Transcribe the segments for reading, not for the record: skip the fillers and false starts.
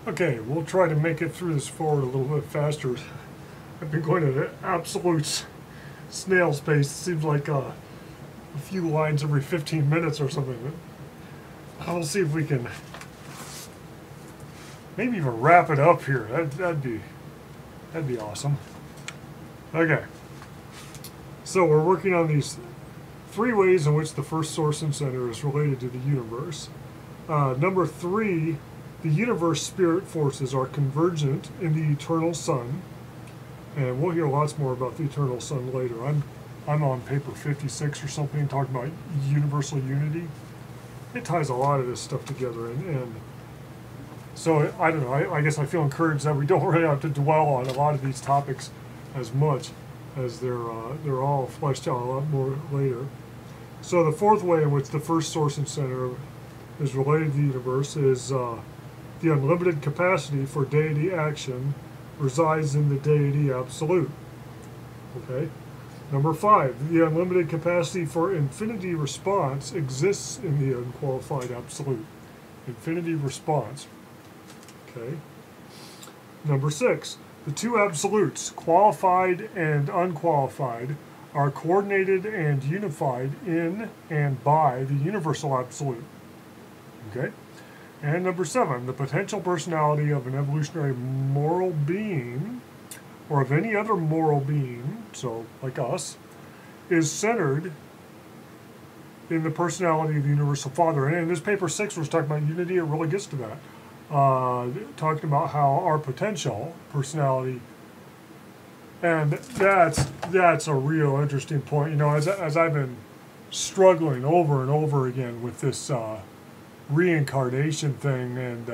Okay, we'll try to make it through this forward a little bit faster. I've been going at an absolute snail's pace. It seems like a few lines every 15 minutes or something. I'll see if we can maybe even wrap it up here. That'd be awesome. Okay, so we're working on these three ways in which the first source and center is related to the universe. Number three, the universe spirit forces are convergent in the eternal sun, and we'll hear lots more about the eternal sun later. I'm on paper 56 or something, talking about universal unity. It ties a lot of this stuff together, and so I don't know. I guess I feel encouraged that we don't really have to dwell on a lot of these topics as much, as they're all fleshed out a lot more later. So the fourth way in which the first source and center is related to the universe is the unlimited capacity for deity action resides in the deity absolute. Okay. Number five, the unlimited capacity for infinity response exists in the unqualified absolute. Infinity response. Okay. Number six, the two absolutes, qualified and unqualified, are coordinated and unified in and by the universal absolute. Okay? And number seven, the potential personality of an evolutionary moral being, or of any other moral being, so like us, is centered in the personality of the universal Father. And in this paper 6 was talking about unity. It really gets to that. Talking about how our potential personality, and that's a real interesting point. You know, as I've been struggling over and over again with this reincarnation thing, and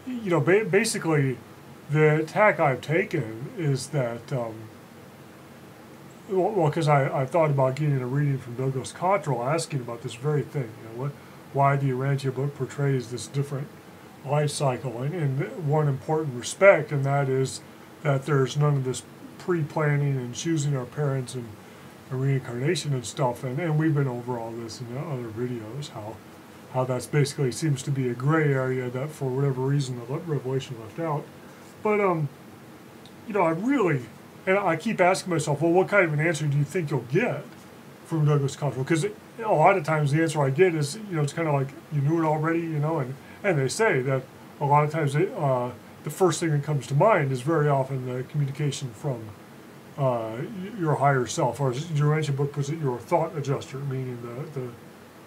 you know, basically the tack I've taken is that well, because I thought about getting a reading from Douglas Cottrell asking about this very thing. You know, why the Urantia book portrays this different life cycle in one important respect, and that is that there's none of this pre-planning and choosing our parents and reincarnation and stuff, and we've been over all this in other videos, how that's basically seems to be a gray area that for whatever reason the Revelation left out. But you know, I really, and I keep asking myself, well, what kind of an answer do you think you'll get from Douglas Cottrell? Because a lot of times the answer I get is, you know, it's kind of like you knew it already, you know, and they say that a lot of times the first thing that comes to mind is very often the communication from your higher self, or as your ancient book puts it, your thought adjuster, meaning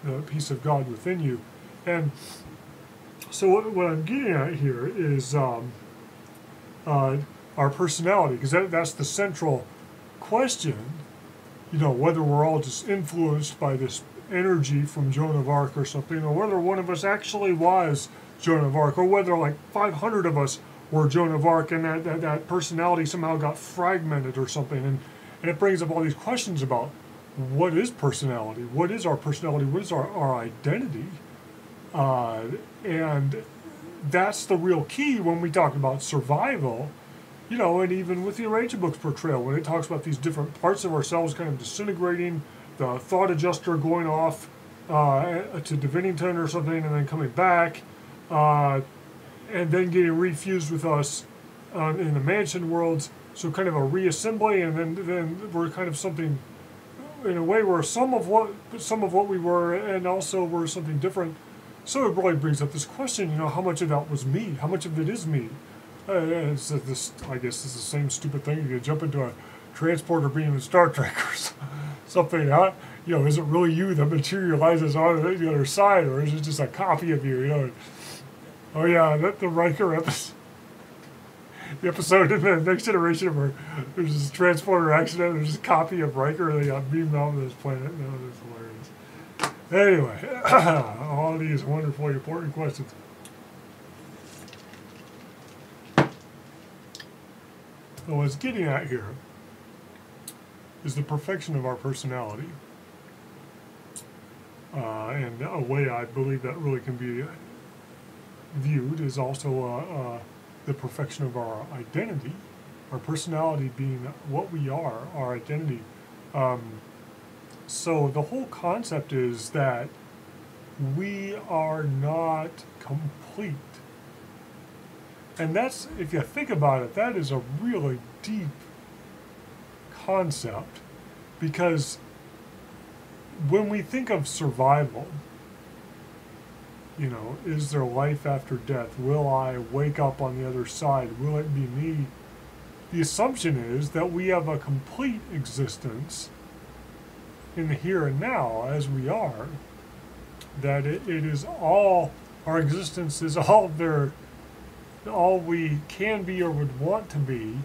the piece of God within you. And so what I'm getting at here is our personality, because that's the central question. You know, whether we're all just influenced by this energy from Joan of Arc or something, or whether one of us actually was Joan of Arc, or whether like 500 of us were Joan of Arc, and that personality somehow got fragmented or something. And it brings up all these questions about what is personality? What is our personality? What is our identity? And that's the real key when we talk about survival. You know, and even with the Urantia book's portrayal, when it talks about these different parts of ourselves kind of disintegrating, the thought adjuster going off to Divinington or something, and then coming back, and then getting refused with us in the mansion worlds. So kind of a reassembly, and then we're kind of something, in a way, we're some of what we were, and also we're something different. So it really brings up this question, you know, how much of that was me? How much of it is me? It's this, I guess it's the same stupid thing. You jump into a transporter beam in Star Trek or something. You know, is it really you that materializes on the other side, or is it just a copy of you? You know. Oh yeah, the Riker episode. The episode in the Next Generation where there's this transporter accident. There's this copy of Riker. They got beamed off of this planet. No, that's hilarious. Anyway, all these wonderfully important questions. So what it's getting at here is the perfection of our personality. And a way I believe that really can be viewed is also the perfection of our identity, our personality being what we are, our identity. So the whole concept is that we are not complete. And that's, if you think about it, that is a really deep concept, because when we think of survival, you know, is there life after death? Will I wake up on the other side? Will it be me? The assumption is that we have a complete existence in the here and now as we are, that it is all, our existence is all there, all we can be or would want to be.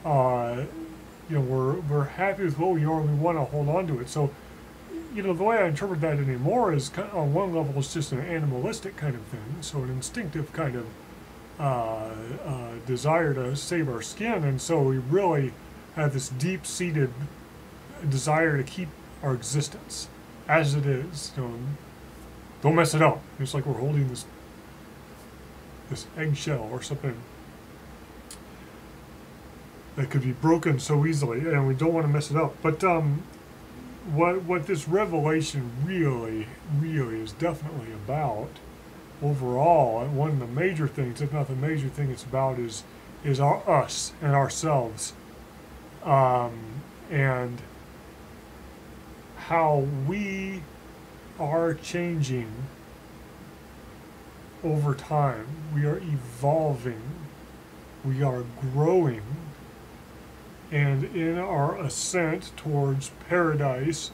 You know, we're happy with what we are and we want to hold on to it. So, you know, the way I interpret that anymore is kind of, on one level, it's just an animalistic kind of thing, so an instinctive kind of desire to save our skin, and so we really have this deep-seated desire to keep our existence as it is. You know, don't mess it up. It's like we're holding this eggshell or something that could be broken so easily, and we don't want to mess it up. But what this revelation really is definitely about overall, and one of the major things, if not the major thing it's about, is us and ourselves, and how we are changing over time. We are evolving, we are growing, and in our ascent towards paradise,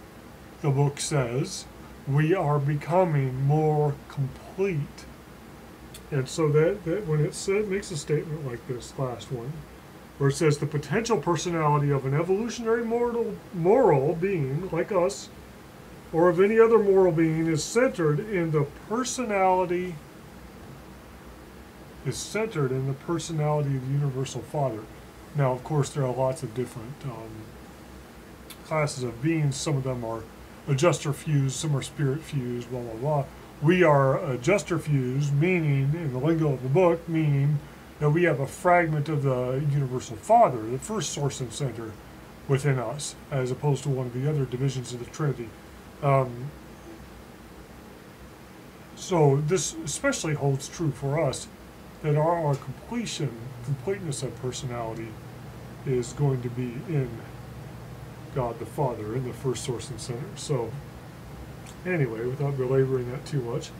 the book says, we are becoming more complete. And so that when it makes a statement like this last one, where it says the potential personality of an evolutionary moral being like us, or of any other moral being, is centered in the personality of the Universal Father. Now, of course, there are lots of different classes of beings. Some of them are adjuster fused, some are spirit fused, blah, blah, blah. We are adjuster fused, meaning, in the lingo of the book, meaning that we have a fragment of the Universal Father, the first source and center within us, as opposed to one of the other divisions of the Trinity. So this especially holds true for us, that our completeness of personality is going to be in God the Father, in the first source and center. So anyway, without belaboring that too much,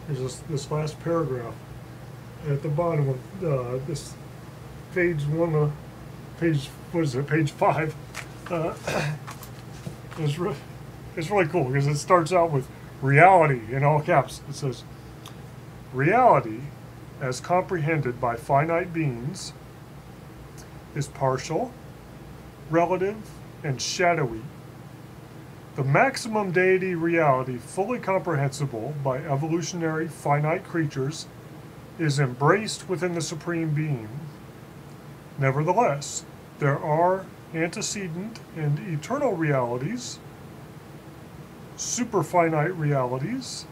there's this last paragraph at the bottom of this page 1, page 5. It's really cool, because it starts out with reality in all caps. It says, reality, as comprehended by finite beings, is partial, relative, and shadowy. The maximum deity reality, fully comprehensible by evolutionary finite creatures, is embraced within the Supreme Being. Nevertheless, there are antecedent and eternal realities, superfinite realities,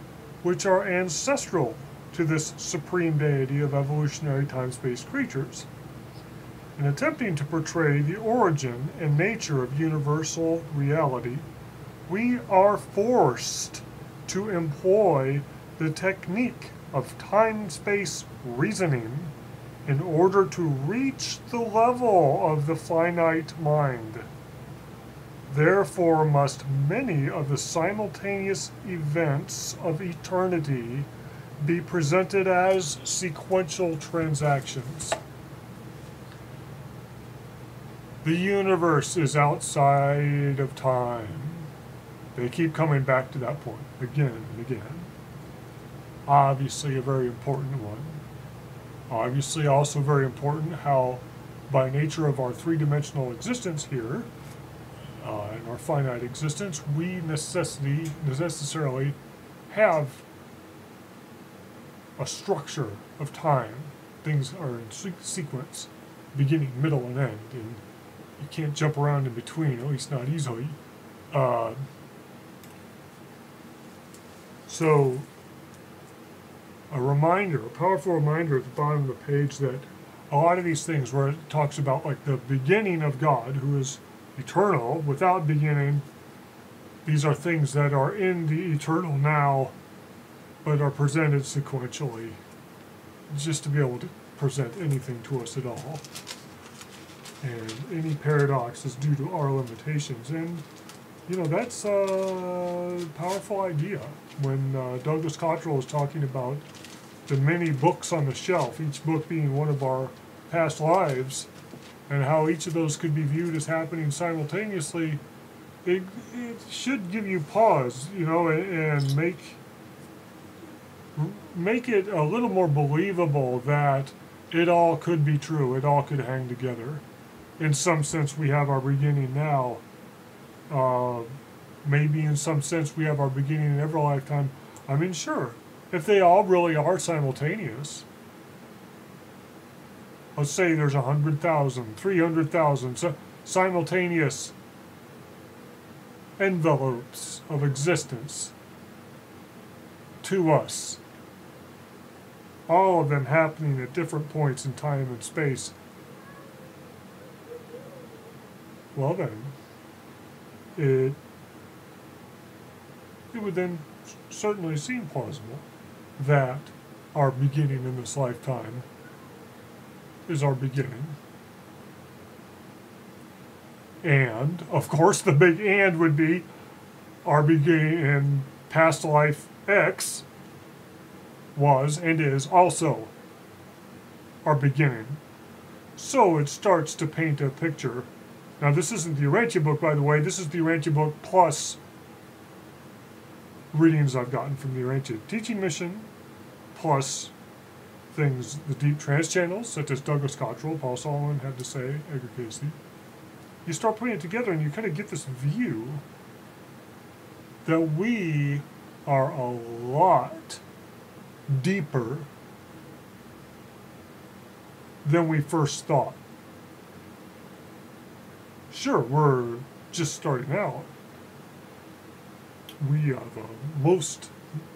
which are ancestral to this supreme deity of evolutionary time-space creatures. In attempting to portray the origin and nature of universal reality, we are forced to employ the technique of time-space reasoning in order to reach the level of the finite mind. Therefore must many of the simultaneous events of eternity be presented as sequential transactions. The universe is outside of time. They keep coming back to that point again and again. Obviously a very important one. Obviously also very important how, by nature of our three-dimensional existence here, in our finite existence, we necessarily have a structure of time. Things are in sequence, beginning, middle, and end, and you can't jump around in between, at least not easily. So, a powerful reminder at the bottom of the page that a lot of these things where it talks about like the beginning of God, who is eternal, without beginning, These are things that are in the eternal now, but are presented sequentially, just to be able to present anything to us at all. And any paradox is due to our limitations. And, you know, that's a powerful idea. When Douglas Cottrell was talking about the many books on the shelf, each book being one of our past lives, and how each of those could be viewed as happening simultaneously, it should give you pause, you know, and make it a little more believable that it all could be true, it all could hang together. In some sense, we have our beginning now. Maybe in some sense, we have our beginning in every lifetime. I mean, sure, if they all really are simultaneous, let's say there's 100,000, 300,000 simultaneous envelopes of existence to us, all of them happening at different points in time and space. Well then, it would then certainly seem plausible that our beginning in this lifetime is our beginning. And, of course, the big and would be our beginning in past life X was and is also our beginning. So it starts to paint a picture. Now, this isn't the Urantia book, by the way. This is the Urantia book plus readings I've gotten from the Urantia teaching mission, plus things, the deep trance channels, such as Douglas Cottrell, Paul Solomon had to say, Edgar Casey. You start putting it together and you kind of get this view that we are a lot deeper than we first thought. Sure, we're just starting out. We have most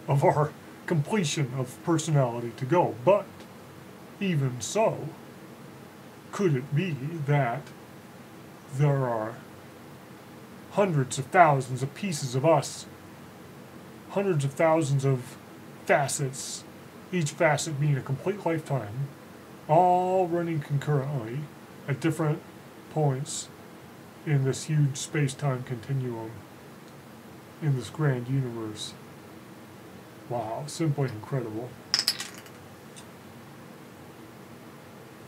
of our completion of personality to go, but even so, could it be that there are hundreds of thousands of pieces of us, hundreds of thousands of facets, each facet being a complete lifetime, all running concurrently at different points in this huge space-time continuum, in this grand universe. Wow, simply incredible.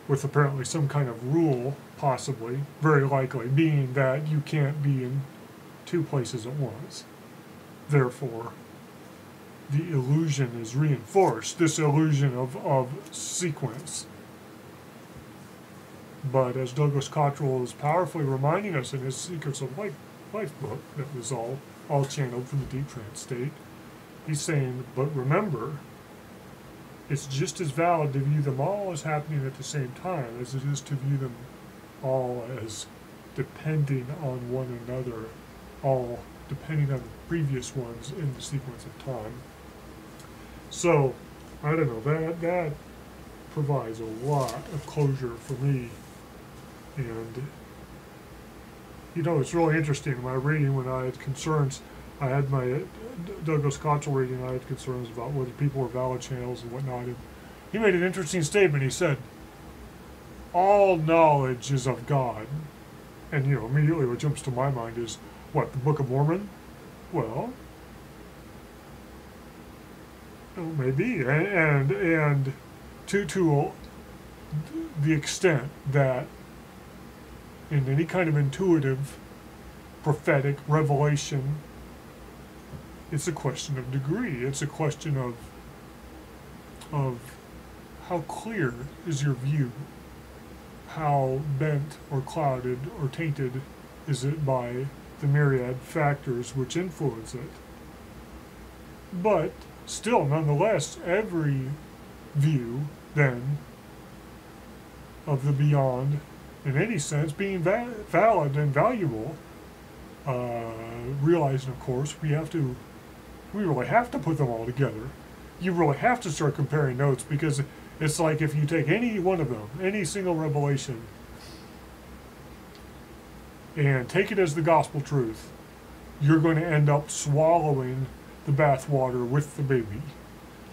With apparently some kind of rule, possibly, very likely, being that you can't be in two places at once. Therefore, the illusion is reinforced, this illusion of sequence. But as Douglas Cottrell is powerfully reminding us in his Secrets of Life book, that was all channeled from the deep trance state, he's saying, but remember, it's just as valid to view them all as happening at the same time as it is to view them all as depending on one another, all depending on the previous ones in the sequence of time. So, I don't know, that provides a lot of closure for me. And, you know, it's really interesting. In my reading, when I had concerns, I had my Douglas Cottrell reading, I had concerns about whether people were valid channels and whatnot. And he made an interesting statement. He said, all knowledge is of God. And, you know, immediately what jumps to my mind is, what, the Book of Mormon? Well, maybe. And to the extent that in any kind of intuitive, prophetic revelation, it's a question of degree. It's a question of how clear is your view? How bent or clouded or tainted is it by the myriad factors which influence it? But still, nonetheless, every view, then, of the beyond, in any sense, being valid and valuable, realizing, of course, we really have to put them all together. You really have to start comparing notes, because it's like if you take any one of them, any single revelation, and take it as the gospel truth, you're going to end up swallowing the bathwater with the baby,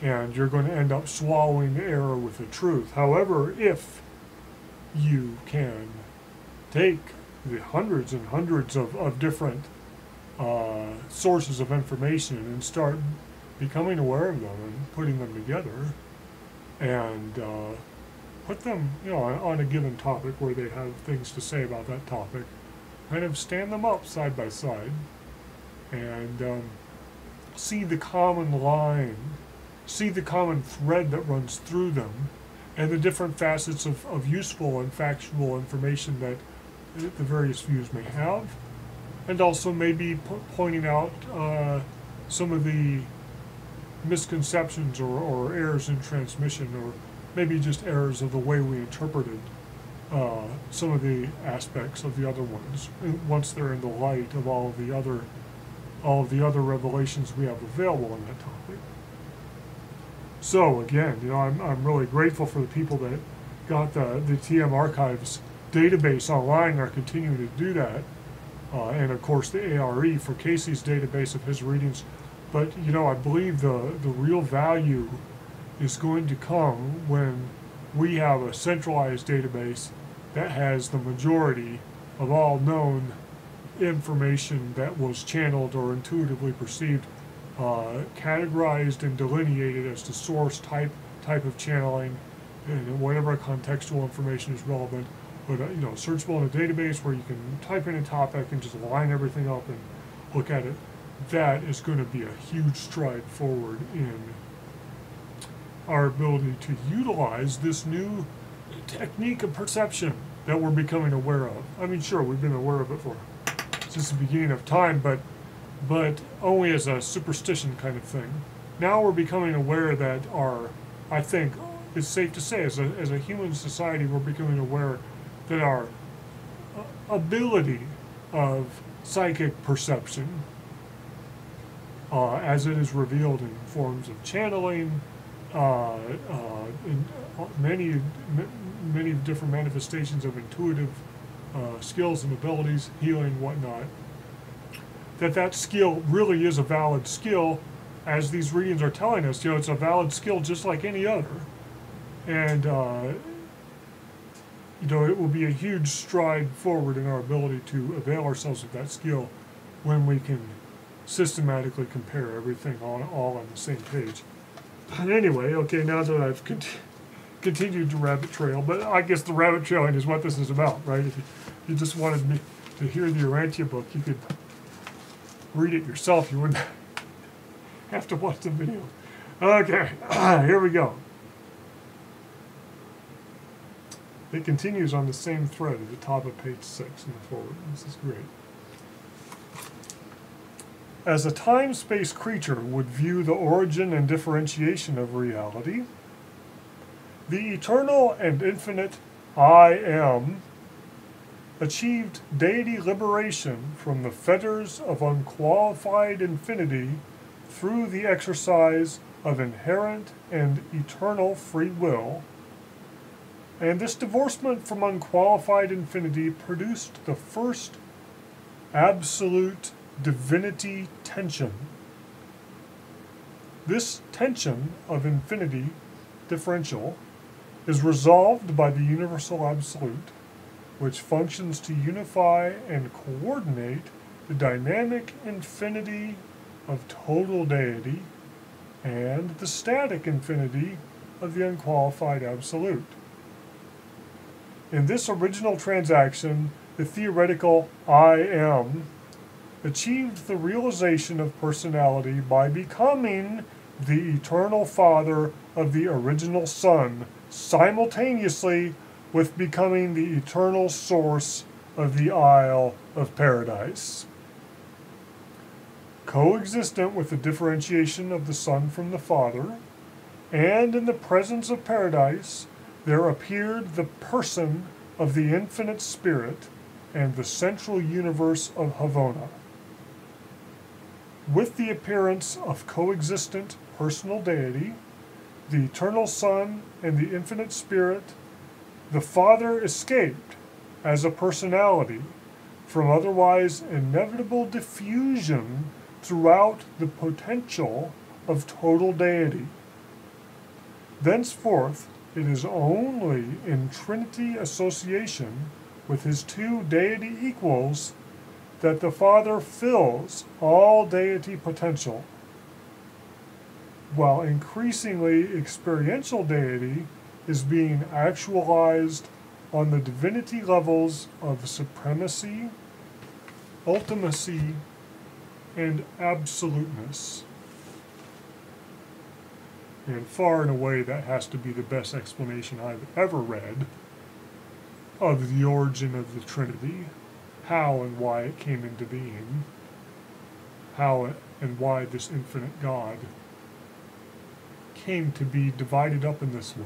and you're going to end up swallowing the error with the truth. However, if you can take the hundreds and hundreds of different sources of information and start becoming aware of them and putting them together, and put them, on a given topic where they have things to say about that topic, kind of stand them up side by side, and see the common line, see the common thread that runs through them, and the different facets of useful and factual information that the various views may have, and also maybe pointing out some of the misconceptions or errors in transmission, or maybe just errors of the way we interpreted some of the aspects of the other ones, once they're in the light of all of the other revelations we have available on that topic. So again, I'm really grateful for the people that got the TM Archives database online and are continuing to do that, and of course the ARE for Casey's database of his readings. But I believe the real value is going to come when we have a centralized database that has the majority of all known information that was channeled or intuitively perceived, categorized and delineated as to source, type of channeling, and whatever contextual information is relevant. But searchable in a database where you can type in a topic and just line everything up and look at it. That is going to be a huge stride forward in our ability to utilize this new technique of perception that we're becoming aware of. I mean, sure, we've been aware of it since the beginning of time, but only as a superstition kind of thing. Now we're becoming aware that I think it's safe to say, as a human society, we're becoming aware that our ability of psychic perception, as it is revealed in forms of channeling, in many different manifestations of intuitive skills and abilities, healing, whatnot, that skill really is a valid skill, as these readings are telling us. It's a valid skill just like any other, and it will be a huge stride forward in our ability to avail ourselves of that skill when we can systematically compare everything all on the same page. Anyway, okay, now that I've continued to rabbit trail, but I guess the rabbit trailing is what this is about, right? If you just wanted me to hear the Urantia book, you could read it yourself. You wouldn't have to watch the video. Okay, here we go. It continues on the same thread at the top of page 6 in the forward. This is great. As a time-space creature would view the origin and differentiation of reality, the eternal and infinite I Am achieved deity liberation from the fetters of unqualified infinity through the exercise of inherent and eternal free will, and this divorcement from unqualified infinity produced the first absolute divinity tension. This tension of infinity differential is resolved by the universal absolute, which functions to unify and coordinate the dynamic infinity of total deity and the static infinity of the unqualified absolute. In this original transaction, the theoretical I Am achieved the realization of personality by becoming the eternal father of the original Son, simultaneously with becoming the eternal source of the Isle of Paradise. Coexistent with the differentiation of the Son from the Father, and in the presence of Paradise, there appeared the person of the infinite Spirit and the central universe of Havona. With the appearance of coexistent personal deity, the eternal Son and the infinite Spirit, the Father escaped as a personality from otherwise inevitable diffusion throughout the potential of total deity. Thenceforth, it is only in Trinity association with his two deity equals that the Father fills all deity potential, while increasingly experiential deity is being actualized on the divinity levels of supremacy, ultimacy, and absoluteness. And far and away, that has to be the best explanation I've ever read of the origin of the Trinity, how and why it came into being, how and why this infinite God came to be divided up in this way,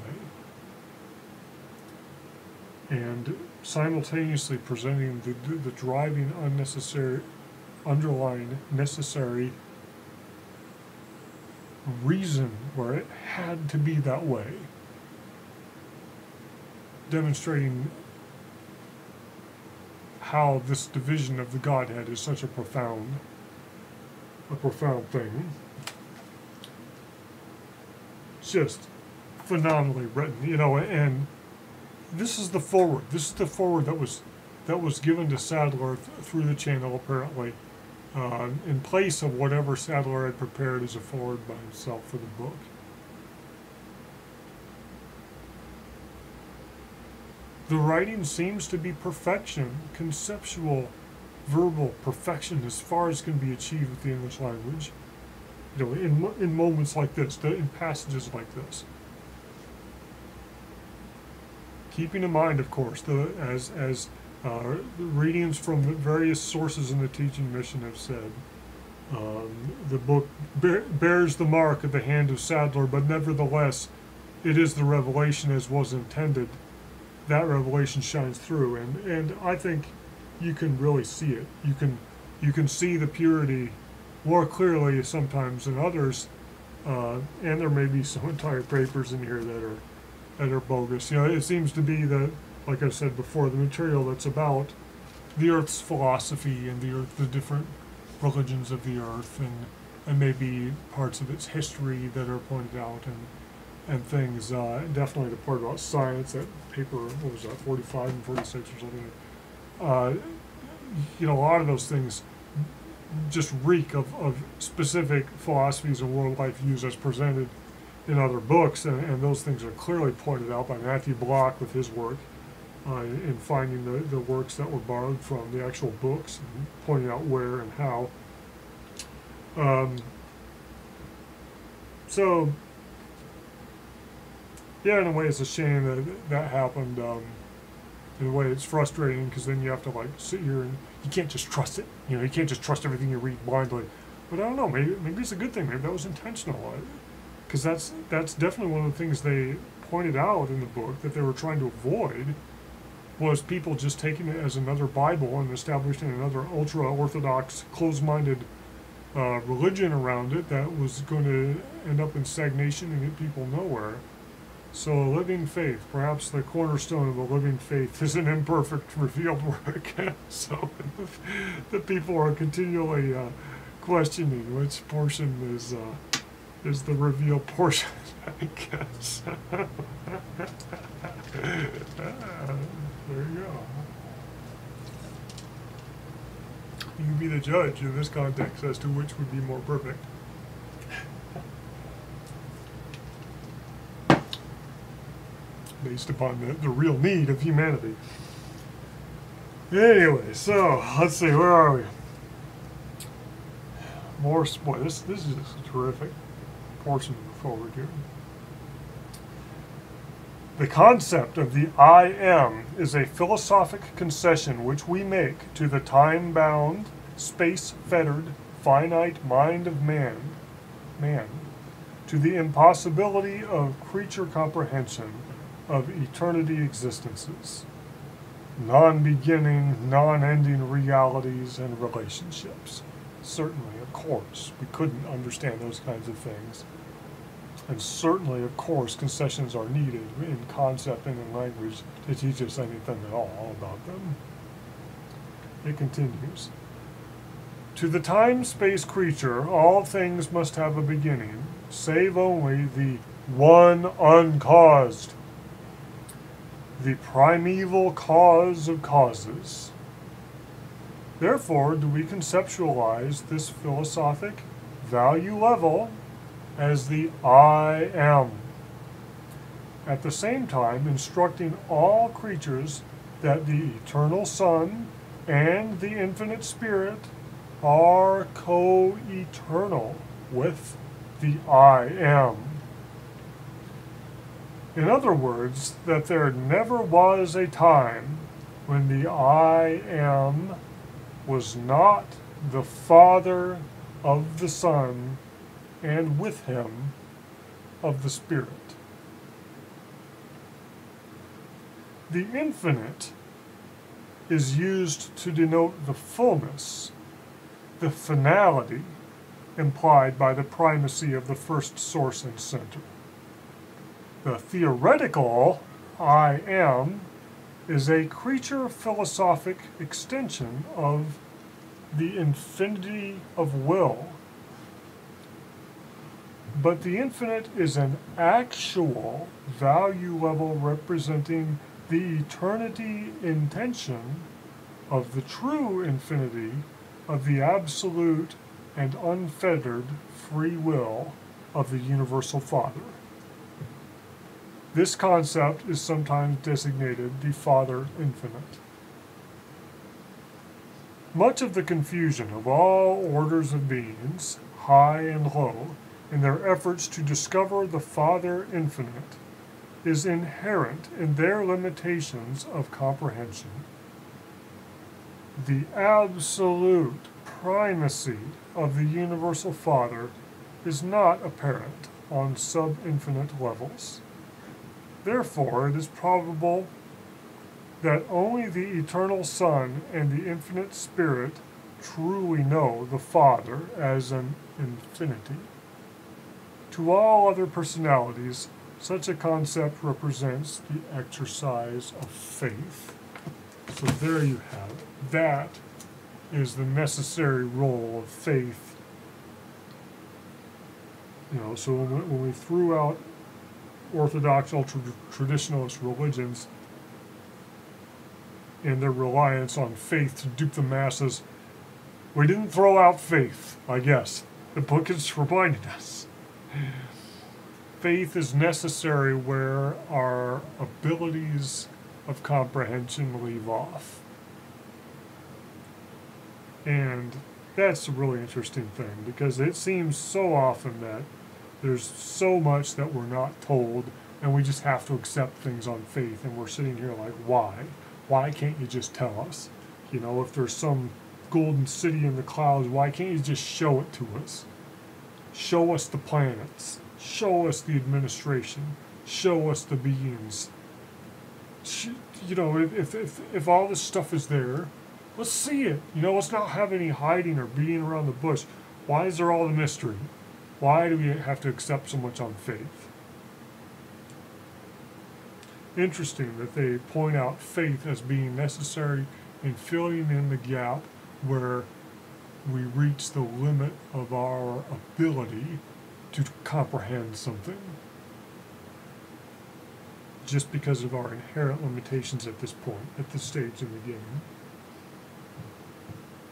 and simultaneously presenting the driving, unnecessary, underlying, necessary reason where it had to be that way, demonstrating how this division of the Godhead is such a profound thing. Just phenomenally written, and this is the forward. This is the forward that was given to Sadler through the channel, apparently, in place of whatever Sadler had prepared as a forward by himself for the book. The writing seems to be perfection, conceptual, verbal perfection as far as can be achieved with the English language. In moments like this, in passages like this. Keeping in mind, of course, as the readings from the various sources in the teaching mission have said, the book bears the mark of the hand of Sadler, but nevertheless, it is the revelation as was intended. That revelation shines through, and I think you can really see it. You can see the purity more clearly sometimes than others, and there may be some entire papers in here that are bogus. It seems to be that, like I said before, the material that's about the Earth's philosophy and the different religions of the Earth, and maybe parts of its history that are pointed out, and things. Definitely the part about science, that paper, what was that, 45 and 46 or something. A lot of those things just reek of specific philosophies and world life views as presented in other books, and those things are clearly pointed out by Matthew Block with his work in finding the works that were borrowed from the actual books and pointing out where and how. So, yeah, in a way it's a shame that happened. In a way it's frustrating, because then you have to sit here and you can't just trust it. You can't just trust everything you read blindly. But I don't know, maybe it's a good thing. Maybe that was intentional. Because that's definitely one of the things they pointed out in the book that they were trying to avoid, was people just taking it as another Bible and establishing another ultra-Orthodox, closed-minded religion around it that was going to end up in stagnation and get people nowhere. So a living faith, perhaps the cornerstone of a living faith, is an imperfect revealed work. So the people are continually questioning which portion is the revealed portion, I guess. There you go. You can be the judge in this context as to which would be more perfect. Based upon the real need of humanity. Anyway, so let's see, where are we? Boy, this is a terrific portion of the forward here. The concept of the I Am is a philosophic concession which we make to the time-bound, space-fettered, finite mind of man, to the impossibility of creature comprehension of eternity existences, non-beginning, non-ending realities and relationships. Certainly, of course, we couldn't understand those kinds of things. And certainly, of course, concessions are needed in concept and in language to teach us anything at all about them. It continues. To the time-space creature, all things must have a beginning, save only the one uncaused, the primeval cause of causes. Therefore, do we conceptualize this philosophic value level as the I am, at the same time instructing all creatures that the eternal Son and the infinite Spirit are co-eternal with the I am. In other words, that there never was a time when the I am was not the Father of the Son and with him of the Spirit. The infinite is used to denote the fullness, the finality implied by the primacy of the first source and center. The theoretical I am is a creature philosophic extension of the infinity of will. But the infinite is an actual value level representing the eternity intention of the true infinity of the absolute and unfettered free will of the universal Father. This concept is sometimes designated the Father Infinite. Much of the confusion of all orders of beings, high and low, in their efforts to discover the Father Infinite is inherent in their limitations of comprehension. The absolute primacy of the Universal Father is not apparent on sub-infinite levels. Therefore, it is probable that only the Eternal Son and the Infinite Spirit truly know the Father as an infinity. To all other personalities, such a concept represents the exercise of faith. So there you have it. That is the necessary role of faith. So when we threw out Orthodox, traditionalist religions and their reliance on faith to dupe the masses, we didn't throw out faith, I guess. The book is reminding us. Faith is necessary where our abilities of comprehension leave off. And that's a really interesting thing, because it seems so often that there's so much that we're not told, and we just have to accept things on faith, and we're sitting here like, why? Why can't you just tell us? If there's some golden city in the clouds, why can't you just show it to us? Show us the planets. Show us the administration. Show us the beings. If all this stuff is there, let's see it. Let's not have any hiding or beating around the bush. Why is there all the mystery? Why do we have to accept so much on faith? Interesting that they point out faith as being necessary in filling in the gap where we reach the limit of our ability to comprehend something, just because of our inherent limitations at this point, at this stage in the game.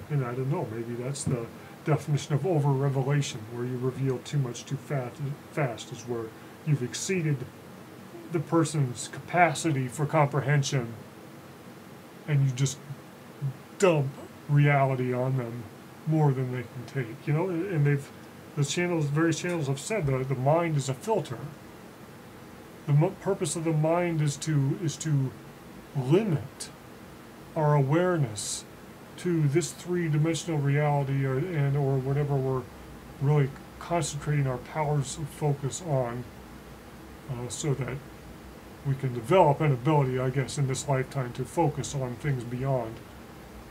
And I don't know, maybe that's the definition of over-revelation, where you reveal too much too fast, is where you've exceeded the person's capacity for comprehension, and you just dump reality on them more than they can take. And various channels have said that the mind is a filter. The purpose of the mind is to limit our awareness to this three-dimensional reality, or whatever we're really concentrating our powers of focus on, so that we can develop an ability, I guess, in this lifetime to focus on things beyond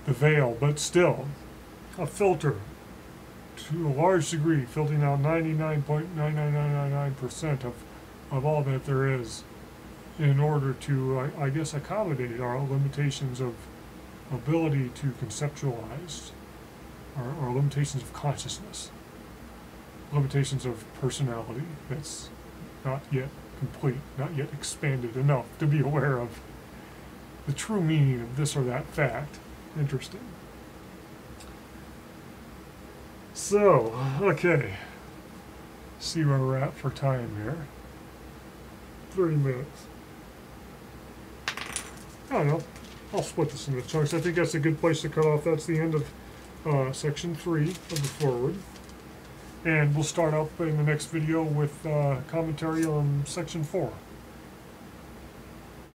the veil, but still a filter to a large degree, filtering out 99.99999% of all that there is, in order to, I guess, accommodate our limitations of ability to conceptualize, or limitations of consciousness, limitations of personality that's not yet complete, not yet expanded enough to be aware of the true meaning of this or that fact. Interesting. So, okay. See where we're at for time here. 30 minutes. I don't know. I'll split this into chunks. I think that's a good place to cut off. That's the end of section 3 of the foreword. And we'll start up in the next video with commentary on section 4.